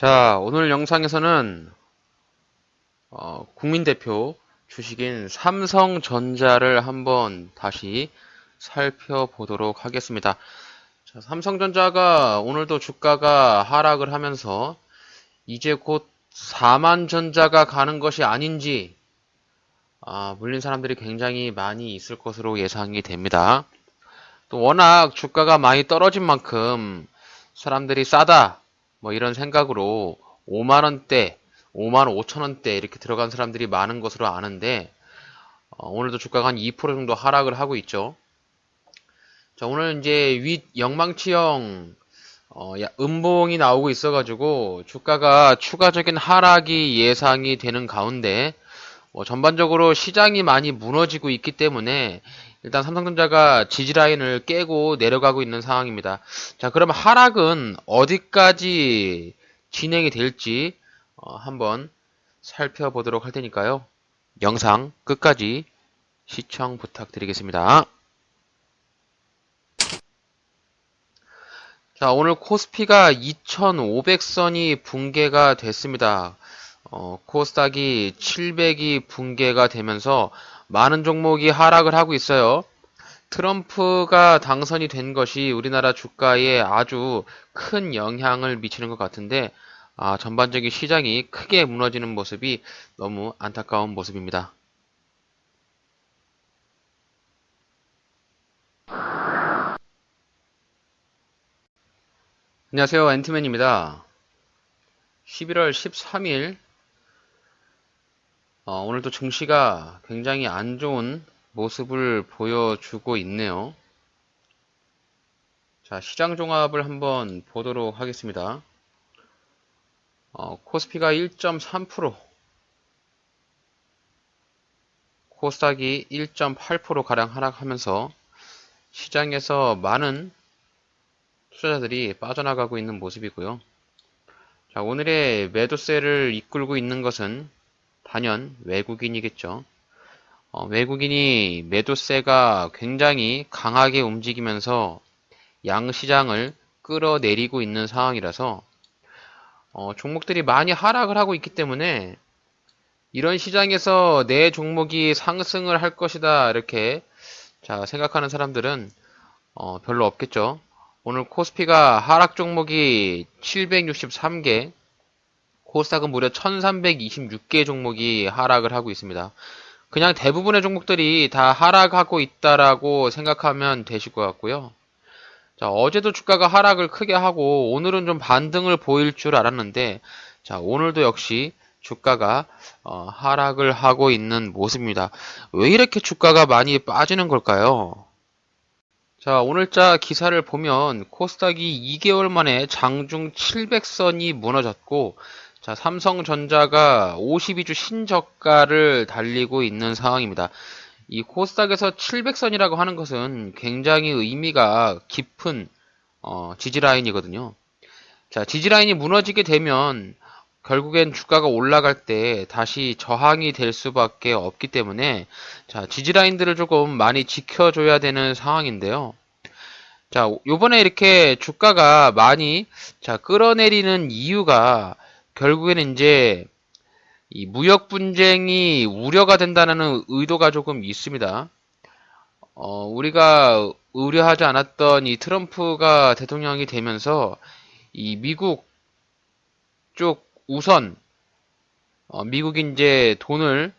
자, 오늘 영상에서는 국민대표 주식인 삼성전자를 한번 다시 살펴보도록 하겠습니다. 자, 삼성전자가 오늘도 주가가 하락을 하면서 이제 곧 4만전자가 가는 것이 아닌지 물린 사람들이 굉장히 많이 있을 것으로 예상이 됩니다. 또 워낙 주가가 많이 떨어진 만큼 사람들이 싸다 뭐 이런 생각으로 5만원대 5만 5천원대 이렇게 들어간 사람들이 많은 것으로 아는데 오늘도 주가가 한 2% 정도 하락을 하고 있죠. 자, 오늘 이제 윗 영망치형 음봉이 나오고 있어가지고 주가가 추가적인 하락이 예상이 되는 가운데 전반적으로 시장이 많이 무너지고 있기 때문에 일단 삼성전자가 지지라인을 깨고 내려가고 있는 상황입니다. 자, 그럼 하락은 어디까지 진행이 될지 한번 살펴보도록 할 테니까요. 영상 끝까지 시청 부탁드리겠습니다. 자, 오늘 코스피가 2500선이 붕괴가 됐습니다. 코스닥이 700이 붕괴가 되면서 많은 종목이 하락을 하고 있어요. 트럼프가 당선이 된 것이 우리나라 주가에 아주 큰 영향을 미치는 것 같은데 전반적인 시장이 크게 무너지는 모습이 너무 안타까운 모습입니다. 안녕하세요, 앤트맨입니다. 11월 13일 오늘도 증시가 굉장히 안 좋은 모습을 보여주고 있네요. 자, 시장 종합을 한번 보도록 하겠습니다. 코스피가 1.3%, 코스닥이 1.8%가량 하락하면서 시장에서 많은 투자자들이 빠져나가고 있는 모습이고요. 자, 오늘의 매도세를 이끌고 있는 것은 단연 외국인이겠죠. 외국인이 매도세가 굉장히 강하게 움직이면서 양시장을 끌어내리고 있는 상황이라서 종목들이 많이 하락을 하고 있기 때문에 이런 시장에서 내 종목이 상승을 할 것이다 이렇게 생각하는 사람들은 별로 없겠죠. 오늘 코스피가 하락 종목이 763개, 코스닥은 무려 1326개 종목이 하락을 하고 있습니다. 그냥 대부분의 종목들이 다 하락하고 있다라고 생각하면 되실 것 같고요. 자, 어제도 주가가 하락을 크게 하고 오늘은 좀 반등을 보일 줄 알았는데 자, 오늘도 역시 주가가 하락을 하고 있는 모습입니다. 왜 이렇게 주가가 많이 빠지는 걸까요? 자, 오늘자 기사를 보면 코스닥이 2개월 만에 장중 700선이 무너졌고 자, 삼성전자가 52주 신저가를 달리고 있는 상황입니다. 이 코스닥에서 700선이라고 하는 것은 굉장히 의미가 깊은 지지라인이거든요. 자, 지지라인이 무너지게 되면 결국엔 주가가 올라갈 때 다시 저항이 될 수밖에 없기 때문에 자, 지지라인들을 조금 많이 지켜줘야 되는 상황인데요. 자, 요번에 이렇게 주가가 많이 끌어내리는 이유가 결국에는 이제 이 무역 분쟁이 우려가 된다는 의도가 조금 있습니다. 우리가 의뢰하지 않았던 이 트럼프가 대통령이 되면서 이 미국 쪽 우선 미국이 이제 돈을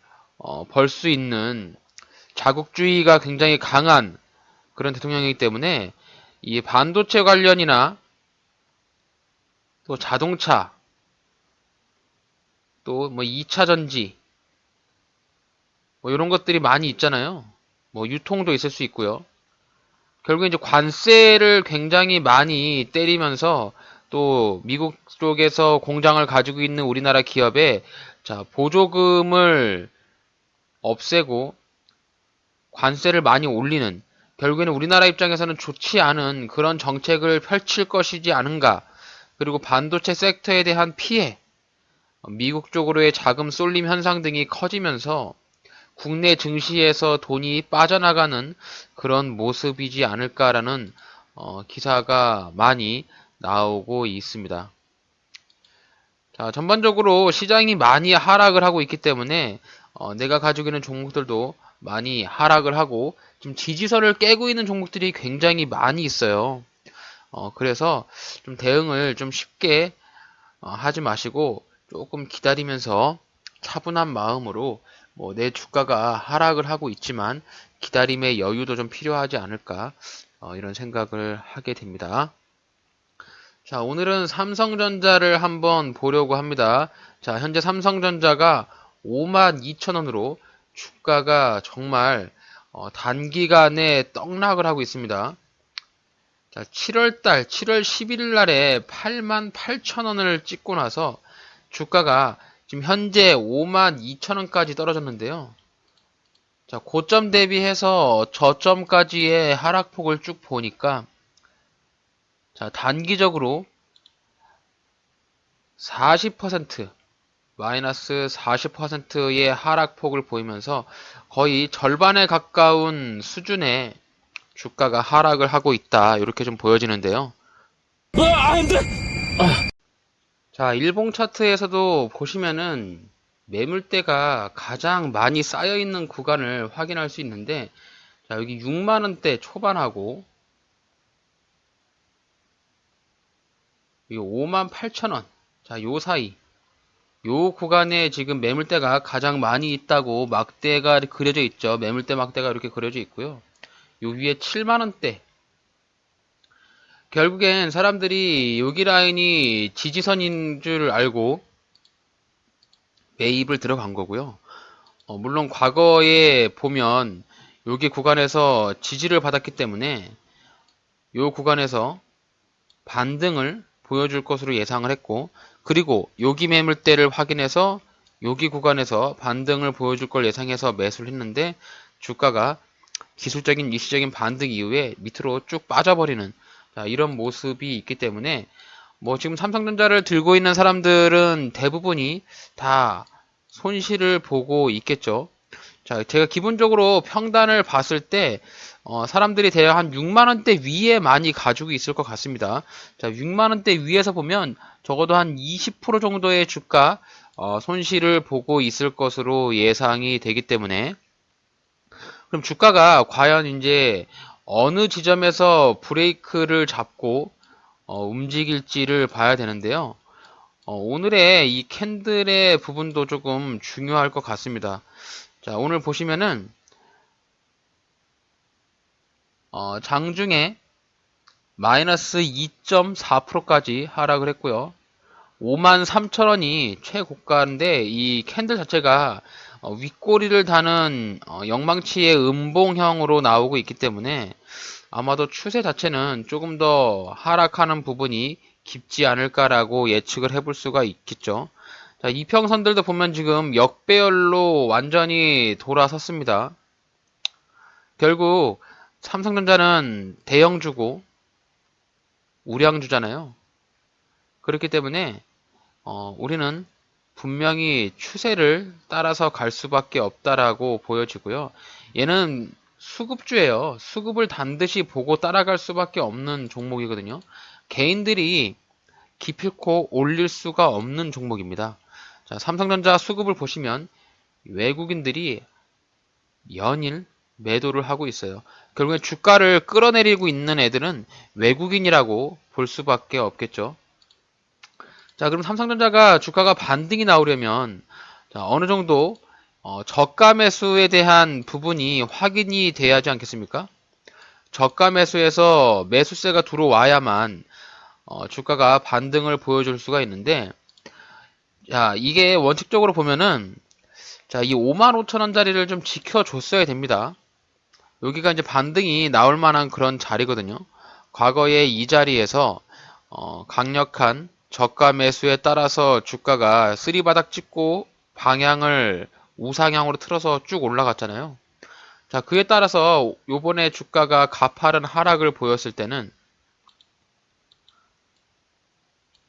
벌 수 있는 자국주의가 굉장히 강한 그런 대통령이기 때문에 이 반도체 관련이나 또 자동차 또 뭐 2차 전지 뭐 이런 것들이 많이 있잖아요. 뭐 유통도 있을 수 있고요. 결국 이제 관세를 굉장히 많이 때리면서 또 미국 쪽에서 공장을 가지고 있는 우리나라 기업에 보조금을 없애고 관세를 많이 올리는 결국에는 우리나라 입장에서는 좋지 않은 그런 정책을 펼칠 것이지 않은가. 그리고 반도체 섹터에 대한 피해, 미국 쪽으로의 자금 쏠림 현상 등이 커지면서 국내 증시에서 돈이 빠져나가는 그런 모습이지 않을까라는 기사가 많이 나오고 있습니다. 자, 전반적으로 시장이 많이 하락을 하고 있기 때문에 내가 가지고 있는 종목들도 많이 하락을 하고 지금 지지선을 깨고 있는 종목들이 굉장히 많이 있어요. 그래서 좀 대응을 좀 쉽게 하지 마시고 조금 기다리면서 차분한 마음으로 뭐 내 주가가 하락을 하고 있지만 기다림의 여유도 좀 필요하지 않을까 이런 생각을 하게 됩니다. 자, 오늘은 삼성전자를 한번 보려고 합니다. 자, 현재 삼성전자가 52,000원으로 주가가 정말 단기간에 떡락을 하고 있습니다. 자, 7월 11일 날에 88,000원을 찍고 나서 주가가 지금 현재 52,000원까지 떨어졌는데요. 자, 고점 대비해서 저점까지의 하락폭을 쭉 보니까 자, 단기적으로 40% 마이너스 40%의 하락폭을 보이면서 거의 절반에 가까운 수준의 주가가 하락을 하고 있다. 이렇게 좀 보여지는데요. 안 돼! 자, 일봉 차트에서도 보시면은 매물대가 가장 많이 쌓여 있는 구간을 확인할 수 있는데, 자, 여기 6만원대 초반하고, 여기 58,000원. 자, 요 사이. 요 구간에 지금 매물대가 가장 많이 있다고 막대가 그려져 있죠. 매물대 막대가 이렇게 그려져 있고요. 요 위에 7만원대. 결국엔 사람들이 여기 라인이 지지선인 줄 알고 매입을 들어간 거고요. 물론 과거에 보면 여기 구간에서 지지를 받았기 때문에 요 구간에서 반등을 보여줄 것으로 예상을 했고, 그리고 여기 매물대를 확인해서 여기 구간에서 반등을 보여줄 걸 예상해서 매수를 했는데 주가가 기술적인 일시적인 반등 이후에 밑으로 쭉 빠져버리는 이런 모습이 있기 때문에 뭐 지금 삼성전자를 들고 있는 사람들은 대부분이 다 손실을 보고 있겠죠. 자, 제가 기본적으로 평단을 봤을 때 사람들이 대략 한 6만원대 위에 많이 가지고 있을 것 같습니다. 자, 6만원대 위에서 보면 적어도 한 20% 정도의 주가 손실을 보고 있을 것으로 예상이 되기 때문에, 그럼 주가가 과연 이제 어느 지점에서 브레이크를 잡고 움직일지를 봐야 되는데요. 오늘의 이 캔들의 부분도 조금 중요할 것 같습니다. 자, 오늘 보시면은 장중에 마이너스 2.4%까지 하락을 했고요. 53,000원이 최고가인데 이 캔들 자체가 윗꼬리를 다는 영망치의 음봉형으로 나오고 있기 때문에 아마도 추세 자체는 조금 더 하락하는 부분이 깊지 않을까라고 예측을 해볼 수가 있겠죠. 자, 이평선들도 보면 지금 역배열로 완전히 돌아섰습니다. 결국 삼성전자는 대형주고 우량주잖아요. 그렇기 때문에 우리는 분명히 추세를 따라서 갈 수밖에 없다라고 보여지고요. 얘는 수급주예요. 수급을 반드시 보고 따라갈 수밖에 없는 종목이거든요. 개인들이 기필코 올릴 수가 없는 종목입니다. 자, 삼성전자 수급을 보시면 외국인들이 연일 매도를 하고 있어요. 결국엔 주가를 끌어내리고 있는 애들은 외국인이라고 볼 수밖에 없겠죠. 자, 그럼 삼성전자가 주가가 반등이 나오려면 어느 정도 저가 매수에 대한 부분이 확인이 돼야 하지 않겠습니까? 저가 매수에서 매수세가 들어와야만 주가가 반등을 보여줄 수가 있는데, 자, 이게 원칙적으로 보면은 자, 이 55,000원짜리를 좀 지켜줬어야 됩니다. 여기가 이제 반등이 나올 만한 그런 자리거든요. 과거에 이 자리에서 강력한 저가 매수에 따라서 주가가 쓰리바닥 찍고 방향을 우상향으로 틀어서 쭉 올라갔잖아요. 자, 그에 따라서 요번에 주가가 가파른 하락을 보였을 때는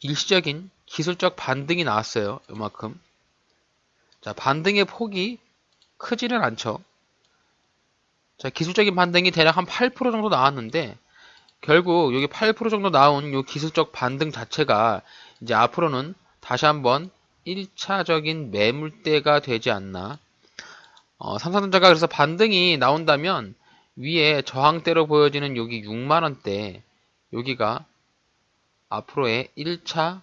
일시적인 기술적 반등이 나왔어요. 요만큼. 자, 반등의 폭이 크지는 않죠. 자, 기술적인 반등이 대략 한 8% 정도 나왔는데, 결국 여기 8% 정도 나온 요 기술적 반등 자체가 이제 앞으로는 다시 한번 1차적인 매물대가 되지 않나. 삼성전자가 그래서 반등이 나온다면 위에 저항대로 보여지는 여기 6만원대, 여기가 앞으로의 1차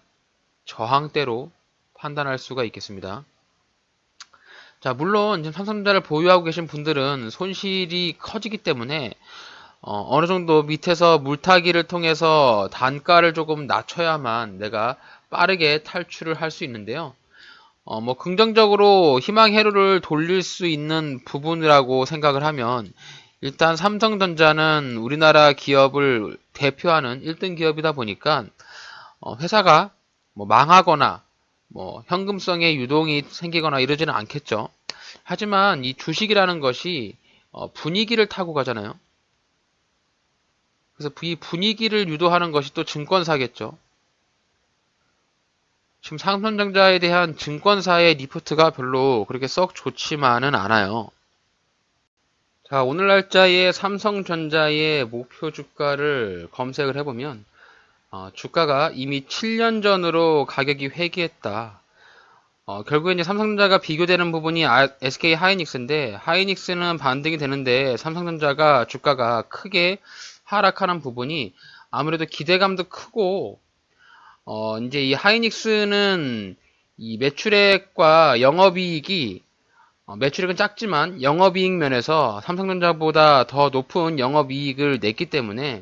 저항대로 판단할 수가 있겠습니다. 자, 물론 지금 삼성전자를 보유하고 계신 분들은 손실이 커지기 때문에 어느 정도 밑에서 물타기를 통해서 단가를 조금 낮춰야만 내가 빠르게 탈출을 할 수 있는데요. 뭐 긍정적으로 희망 회로를 돌릴 수 있는 부분이라고 생각을 하면 일단 삼성전자는 우리나라 기업을 대표하는 1등 기업이다 보니까 회사가 뭐 망하거나 뭐 현금성의 유동이 생기거나 이러지는 않겠죠. 하지만 이 주식이라는 것이 분위기를 타고 가잖아요. 그래서 이 분위기를 유도하는 것이 또 증권사겠죠. 지금 삼성전자에 대한 증권사의 리포트가 별로 그렇게 썩 좋지만은 않아요. 자, 오늘 날짜에 삼성전자의 목표 주가를 검색을 해보면 주가가 이미 7년 전으로 가격이 회귀했다. 결국에 이제 삼성전자가 비교되는 부분이 SK 하이닉스인데 하이닉스는 반등이 되는데 삼성전자가 주가가 크게 하락하는 부분이 아무래도 기대감도 크고 이제 이 하이닉스는 이 매출액과 영업이익이 매출액은 작지만 영업이익 면에서 삼성전자보다 더 높은 영업이익을 냈기 때문에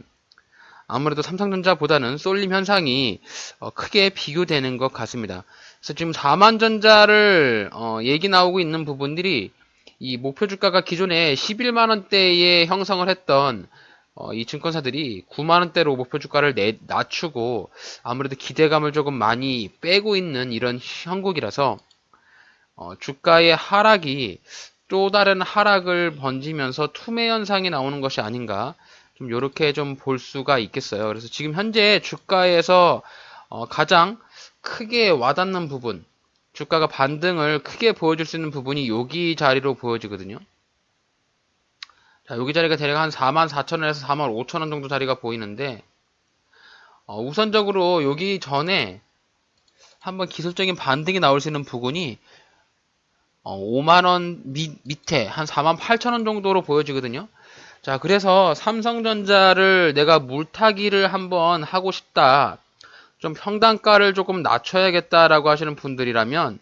아무래도 삼성전자보다는 쏠림 현상이 크게 비교되는 것 같습니다. 그래서 지금 4만전자를 얘기 나오고 있는 부분들이 이 목표 주가가 기존에 11만원대에 형성을 했던 이 증권사들이 9만원대로 목표 주가를 낮추고 아무래도 기대감을 조금 많이 빼고 있는 이런 형국이라서 주가의 하락이 또 다른 하락을 번지면서 투매 현상이 나오는 것이 아닌가 좀 요렇게 좀 볼 수가 있겠어요. 그래서 지금 현재 주가에서 가장 크게 와닿는 부분, 주가가 반등을 크게 보여줄 수 있는 부분이 여기 자리로 보여지거든요. 자, 여기 자리가 대략 한 44,000원에서 45,000원 정도 자리가 보이는데 우선적으로 여기 전에 한번 기술적인 반등이 나올 수 있는 부분이 5만원 밑에 한 48,000원 정도로 보여지거든요. 자, 그래서 삼성전자를 내가 물타기를 한번 하고 싶다. 좀 평단가를 조금 낮춰야겠다라고 하시는 분들이라면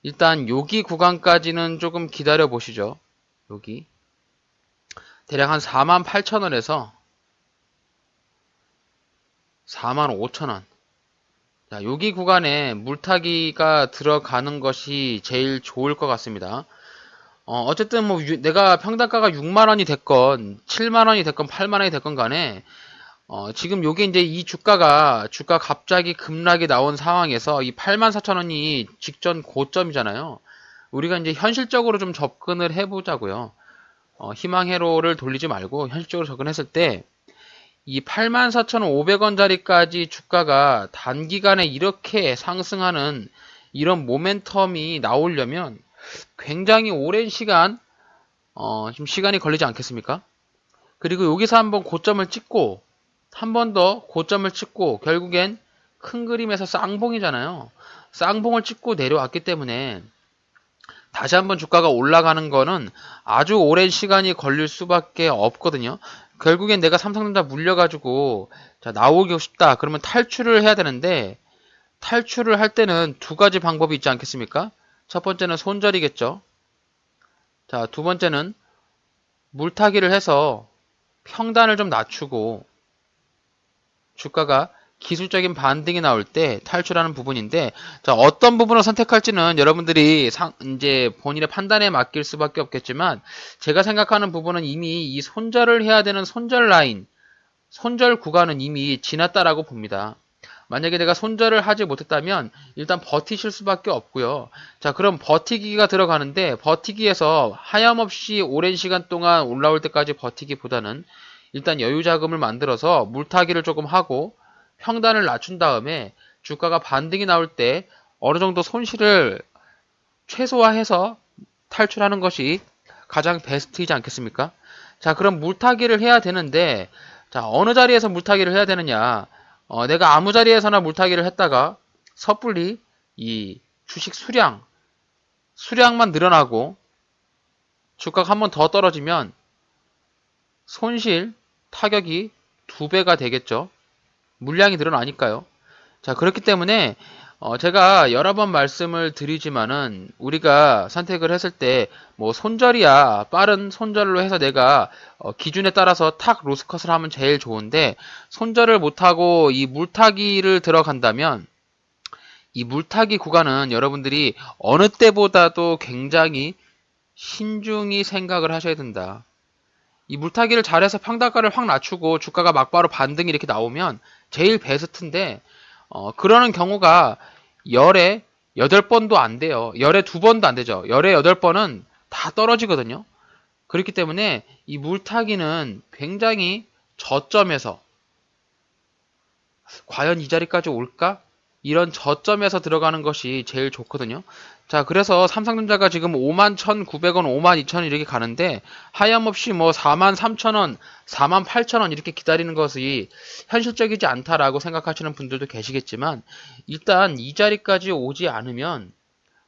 일단 여기 구간까지는 조금 기다려 보시죠. 여기 대략 한 48,000원에서 45,000원. 자, 여기 구간에 물타기가 들어가는 것이 제일 좋을 것 같습니다. 어쨌든 뭐 내가 평단가가 6만원이 됐건 7만원이 됐건 8만원이 됐건 간에 지금 요게 이제 이 주가 갑자기 급락이 나온 상황에서 이 84,000원이 직전 고점이잖아요. 우리가 이제 현실적으로 좀 접근을 해보자고요. 희망 회로를 돌리지 말고 현실적으로 접근했을 때 이 84,500원짜리까지 주가가 단기간에 이렇게 상승하는 이런 모멘텀이 나오려면 굉장히 오랜 시간 좀 시간이 걸리지 않겠습니까? 그리고 여기서 한번 고점을 찍고 한 번 더 고점을 찍고 결국엔 큰 그림에서 쌍봉이잖아요. 쌍봉을 찍고 내려왔기 때문에 다시 한번 주가가 올라가는 거는 아주 오랜 시간이 걸릴 수밖에 없거든요. 결국엔 내가 삼성전자 물려가지고 자, 나오고 싶다. 그러면 탈출을 해야 되는데 탈출을 할 때는 두 가지 방법이 있지 않겠습니까? 첫 번째는 손절이겠죠. 자, 두 번째는 물타기를 해서 평단을 좀 낮추고 주가가 기술적인 반등이 나올 때 탈출하는 부분인데, 자, 어떤 부분을 선택할지는 여러분들이 이제 본인의 판단에 맡길 수밖에 없겠지만, 제가 생각하는 부분은 이미 이 손절을 해야 되는 손절 라인, 손절 구간은 이미 지났다라고 봅니다. 만약에 내가 손절을 하지 못했다면 일단 버티실 수밖에 없고요. 자, 그럼 버티기가 들어가는데 버티기에서 하염없이 오랜 시간 동안 올라올 때까지 버티기보다는 일단 여유 자금을 만들어서 물타기를 조금 하고 평단을 낮춘 다음에 주가가 반등이 나올 때 어느 정도 손실을 최소화해서 탈출하는 것이 가장 베스트이지 않겠습니까? 자, 그럼 물타기를 해야 되는데, 자, 어느 자리에서 물타기를 해야 되느냐? 내가 아무 자리에서나 물타기를 했다가 섣불리 이 주식 수량만 늘어나고 주가가 한 번 더 떨어지면 손실 타격이 2배가 되겠죠. 물량이 늘어나니까요. 자, 그렇기 때문에 제가 여러 번 말씀을 드리지만은 우리가 선택을 했을 때 뭐 손절이야 빠른 손절로 해서 내가 기준에 따라서 탁 로스컷을 하면 제일 좋은데, 손절을 못하고 이 물타기를 들어간다면 이 물타기 구간은 여러분들이 어느 때보다도 굉장히 신중히 생각을 하셔야 된다. 이 물타기를 잘해서 평단가를 확 낮추고 주가가 막바로 반등이 이렇게 나오면 제일 베스트인데, 그러는 경우가 열에 8번도 안 돼요. 열에 2번도 안 되죠. 열에 8번은 다 떨어지거든요. 그렇기 때문에 이 물타기는 굉장히 저점에서 과연 이 자리까지 올까? 이런 저점에서 들어가는 것이 제일 좋거든요. 자, 그래서 삼성전자가 지금 51,900원, 52,000원 이렇게 가는데 하염없이 뭐 43,000원, 48,000원 이렇게 기다리는 것이 현실적이지 않다라고 생각하시는 분들도 계시겠지만, 일단 이 자리까지 오지 않으면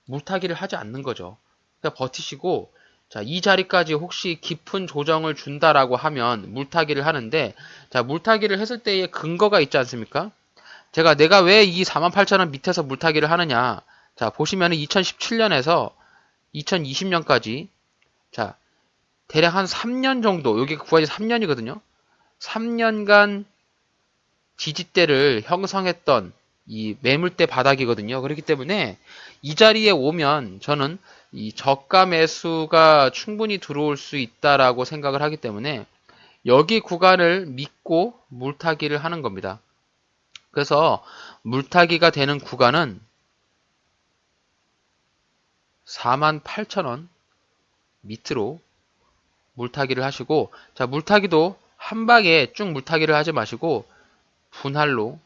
물타기를 하지 않는 거죠. 그러니까 버티시고, 자, 이 자리까지 혹시 깊은 조정을 준다라고 하면 물타기를 하는데, 자, 물타기를 했을 때의 근거가 있지 않습니까? 내가 왜 이 48,000원 밑에서 물타기를 하느냐. 자, 보시면은 2017년에서 2020년까지, 자, 대략 한 3년 정도, 여기 구간이 3년이거든요. 3년간 지지대를 형성했던 이 매물대 바닥이거든요. 그렇기 때문에 이 자리에 오면 저는 이 저가 매수가 충분히 들어올 수 있다라고 생각을 하기 때문에 여기 구간을 믿고 물타기를 하는 겁니다. 그래서 물타기가 되는 구간은 48,000원 밑으로 물타기를 하시고, 자, 물타기도 한 방에 쭉 물타기를 하지 마시고 분할로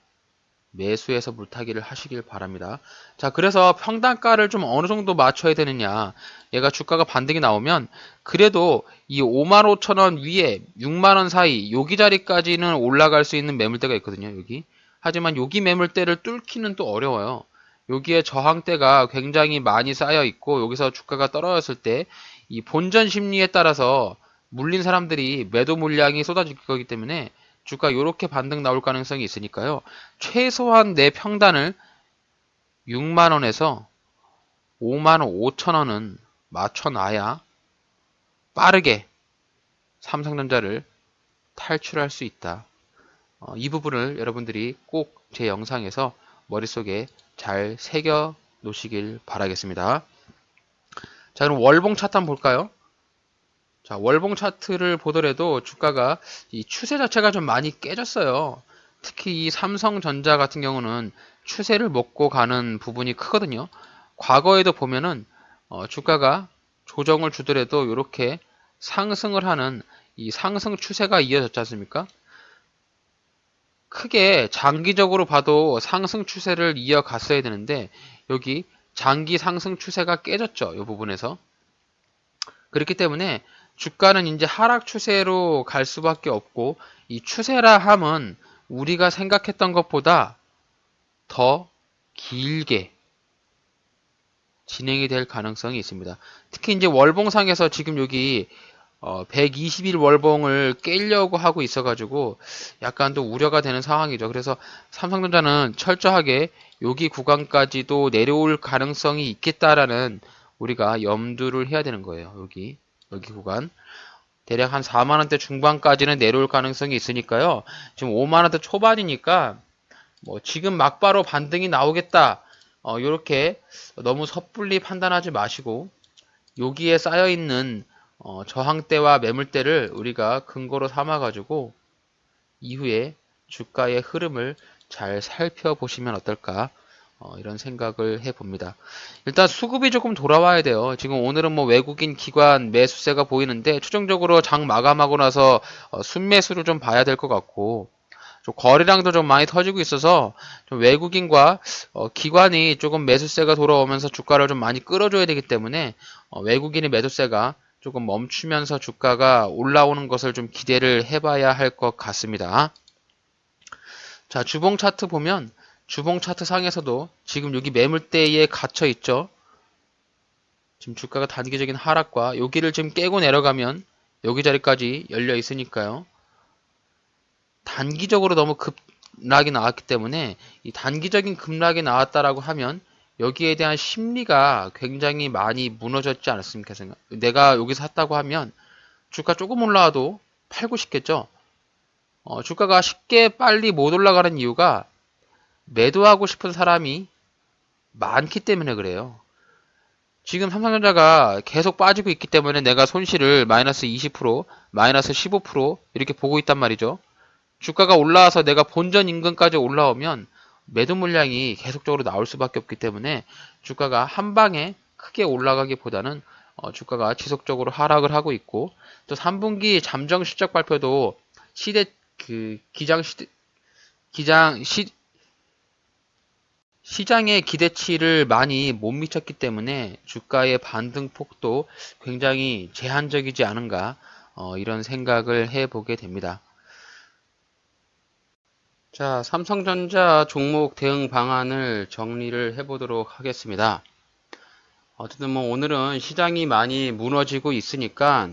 매수해서 물타기를 하시길 바랍니다. 자, 그래서 평단가를 좀 어느 정도 맞춰야 되느냐. 얘가 주가가 반등이 나오면 그래도 이 55,000원 위에 6만원 사이 여기 자리까지는 올라갈 수 있는 매물대가 있거든요. 여기. 하지만 여기 매물대를 뚫기는 또 어려워요. 여기에 저항대가 굉장히 많이 쌓여 있고, 여기서 주가가 떨어졌을 때 이 본전 심리에 따라서 물린 사람들이 매도 물량이 쏟아질 거기 때문에 주가 이렇게 반등 나올 가능성이 있으니까요. 최소한 내 평단을 6만원에서 55,000원은 맞춰놔야 빠르게 삼성전자를 탈출할 수 있다. 이 부분을 여러분들이 꼭 제 영상에서 머릿속에 잘 새겨 놓으시길 바라겠습니다. 자, 그럼 월봉 차트 한번 볼까요? 자, 월봉 차트를 보더라도 주가가 이 추세 자체가 좀 많이 깨졌어요. 특히 이 삼성전자 같은 경우는 추세를 먹고 가는 부분이 크거든요. 과거에도 보면은 주가가 조정을 주더라도 이렇게 상승을 하는 이 상승 추세가 이어졌지 않습니까? 크게 장기적으로 봐도 상승 추세를 이어갔어야 되는데 여기 장기 상승 추세가 깨졌죠. 이 부분에서. 그렇기 때문에 주가는 이제 하락 추세로 갈 수밖에 없고, 이 추세라 함은 우리가 생각했던 것보다 더 길게 진행이 될 가능성이 있습니다. 특히 이제 월봉상에서 지금 여기 120일 월봉을 깨려고 하고 있어가지고 약간 또 우려가 되는 상황이죠. 그래서 삼성전자는 철저하게 여기 구간까지도 내려올 가능성이 있겠다라는 우리가 염두를 해야 되는 거예요. 여기 구간. 대략 한 4만원대 중반까지는 내려올 가능성이 있으니까요. 지금 5만원대 초반이니까 뭐 지금 막바로 반등이 나오겠다. 요렇게 너무 섣불리 판단하지 마시고 여기에 쌓여있는 저항대와 매물대를 우리가 근거로 삼아가지고 이후에 주가의 흐름을 잘 살펴보시면 어떨까, 이런 생각을 해봅니다. 일단 수급이 조금 돌아와야 돼요. 지금 오늘은 뭐 외국인 기관 매수세가 보이는데 최종적으로 장 마감하고 나서 순매수를 좀 봐야 될 것 같고, 좀 거래량도 좀 많이 터지고 있어서 좀 외국인과 기관이 조금 매수세가 돌아오면서 주가를 좀 많이 끌어줘야 되기 때문에 외국인의 매도세가 조금 멈추면서 주가가 올라오는 것을 좀 기대를 해봐야 할 것 같습니다. 자, 주봉 차트 보면 주봉 차트 상에서도 지금 여기 매물대에 갇혀 있죠. 지금 주가가 단기적인 하락과 여기를 지금 깨고 내려가면 여기 자리까지 열려 있으니까요. 단기적으로 너무 급락이 나왔기 때문에 이 단기적인 급락이 나왔다라고 하면 여기에 대한 심리가 굉장히 많이 무너졌지 않았습니까? 내가 여기서 샀다고 하면 주가 조금 올라와도 팔고 싶겠죠. 주가가 쉽게 빨리 못 올라가는 이유가 매도하고 싶은 사람이 많기 때문에 그래요. 지금 삼성전자가 계속 빠지고 있기 때문에 내가 손실을 마이너스 20%, 마이너스 15% 이렇게 보고 있단 말이죠. 주가가 올라와서 내가 본전 임금까지 올라오면 매도 물량이 계속적으로 나올 수밖에 없기 때문에 주가가 한 방에 크게 올라가기보다는 주가가 지속적으로 하락을 하고 있고, 또 3분기 잠정 실적 발표도 시장의 기대치를 많이 못 미쳤기 때문에 주가의 반등폭도 굉장히 제한적이지 않은가, 이런 생각을 해보게 됩니다. 자, 삼성전자 종목 대응 방안을 정리를 해보도록 하겠습니다. 어쨌든 뭐 오늘은 시장이 많이 무너지고 있으니까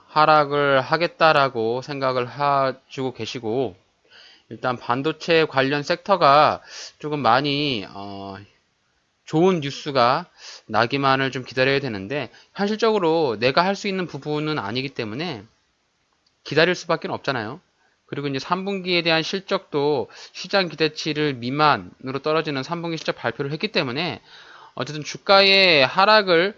하락을 하겠다라고 생각을 해주고 계시고, 일단 반도체 관련 섹터가 조금 많이 좋은 뉴스가 나기만을 좀 기다려야 되는데, 현실적으로 내가 할 수 있는 부분은 아니기 때문에 기다릴 수밖에 없잖아요. 그리고 이제 3분기에 대한 실적도 시장 기대치를 미만으로 떨어지는 3분기 실적 발표를 했기 때문에 어쨌든 주가의 하락을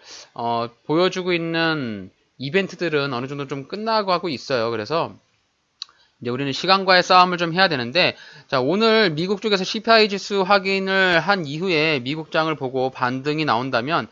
보여주고 있는 이벤트들은 어느 정도 좀 끝나고 하고 있어요. 그래서 이제 우리는 시간과의 싸움을 좀 해야 되는데, 자, 오늘 미국 쪽에서 CPI 지수 확인을 한 이후에 미국장을 보고 반등이 나온다면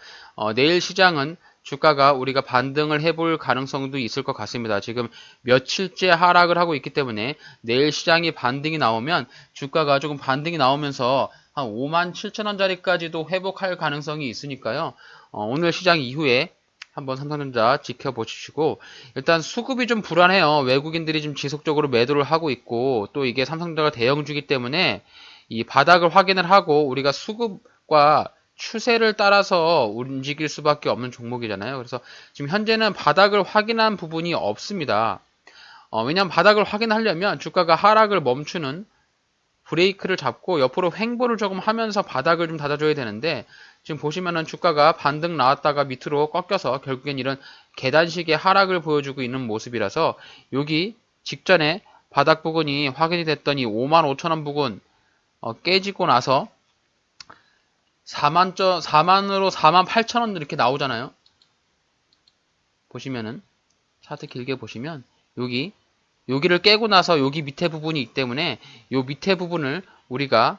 내일 시장은 주가가 우리가 반등을 해볼 가능성도 있을 것 같습니다. 지금 며칠째 하락을 하고 있기 때문에 내일 시장이 반등이 나오면 주가가 조금 반등이 나오면서 한 57,000원짜리까지도 회복할 가능성이 있으니까요. 오늘 시장 이후에 한번 삼성전자 지켜보시고, 일단 수급이 좀 불안해요. 외국인들이 좀 지속적으로 매도를 하고 있고, 또 이게 삼성전자가 대형주기 때문에 이 바닥을 확인을 하고 우리가 수급과 추세를 따라서 움직일 수밖에 없는 종목이잖아요. 그래서 지금 현재는 바닥을 확인한 부분이 없습니다. 왜냐하면 바닥을 확인하려면 주가가 하락을 멈추는 브레이크를 잡고 옆으로 횡보를 조금 하면서 바닥을 좀 닫아줘야 되는데, 지금 보시면은 주가가 반등 나왔다가 밑으로 꺾여서 결국엔 이런 계단식의 하락을 보여주고 있는 모습이라서, 여기 직전에 바닥 부근이 확인이 됐더니 55,000원 부근 깨지고 나서 4만으로 48,000원 이렇게 나오잖아요. 보시면은 차트 길게 보시면 여기를 깨고 나서 여기 밑에 부분이 있기 때문에 이 밑에 부분을 우리가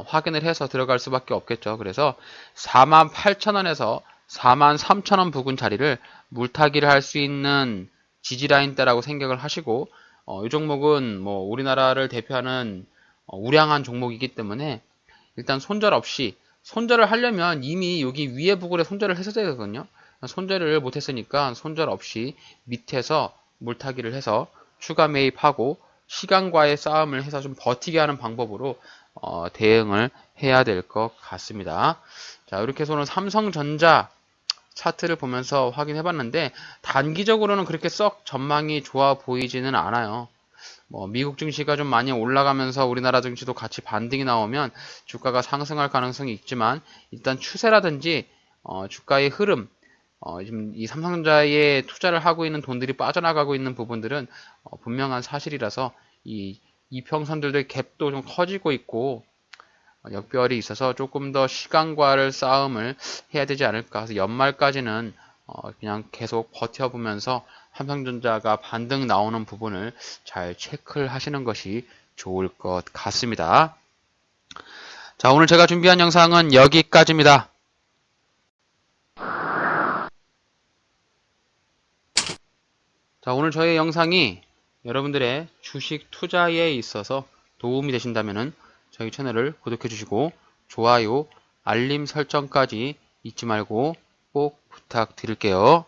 확인을 해서 들어갈 수밖에 없겠죠. 그래서 48,000원에서 43,000원 부근 자리를 물타기를 할 수 있는 지지라인대라고 생각을 하시고, 이 종목은 뭐 우리나라를 대표하는 우량한 종목이기 때문에 일단 손절을 하려면 이미 여기 위에 부분에 손절을 했었어야 되거든요. 손절을 못했으니까 손절 없이 밑에서 물타기를 해서 추가 매입하고 시간과의 싸움을 해서 좀 버티게 하는 방법으로 대응을 해야 될 것 같습니다. 자, 이렇게 해서 오늘 삼성전자 차트를 보면서 확인해 봤는데, 단기적으로는 그렇게 썩 전망이 좋아 보이지는 않아요. 미국 증시가 좀 많이 올라가면서 우리나라 증시도 같이 반등이 나오면 주가가 상승할 가능성이 있지만, 일단 추세라든지 주가의 흐름, 지금 이 삼성전자에 투자를 하고 있는 돈들이 빠져나가고 있는 부분들은 분명한 사실이라서 이 이평선들의 갭도 좀 커지고 있고 역별이 있어서 조금 더 시간과의 싸움을 해야 되지 않을까. 그래서 연말까지는 그냥 계속 버텨보면서 삼성전자가 반등 나오는 부분을 잘 체크를 하시는 것이 좋을 것 같습니다. 자, 오늘 제가 준비한 영상은 여기까지입니다. 자, 오늘 저의 영상이 여러분들의 주식 투자에 있어서 도움이 되신다면 저희 채널을 구독해 주시고 좋아요, 알림 설정까지 잊지 말고 꼭 부탁드릴게요.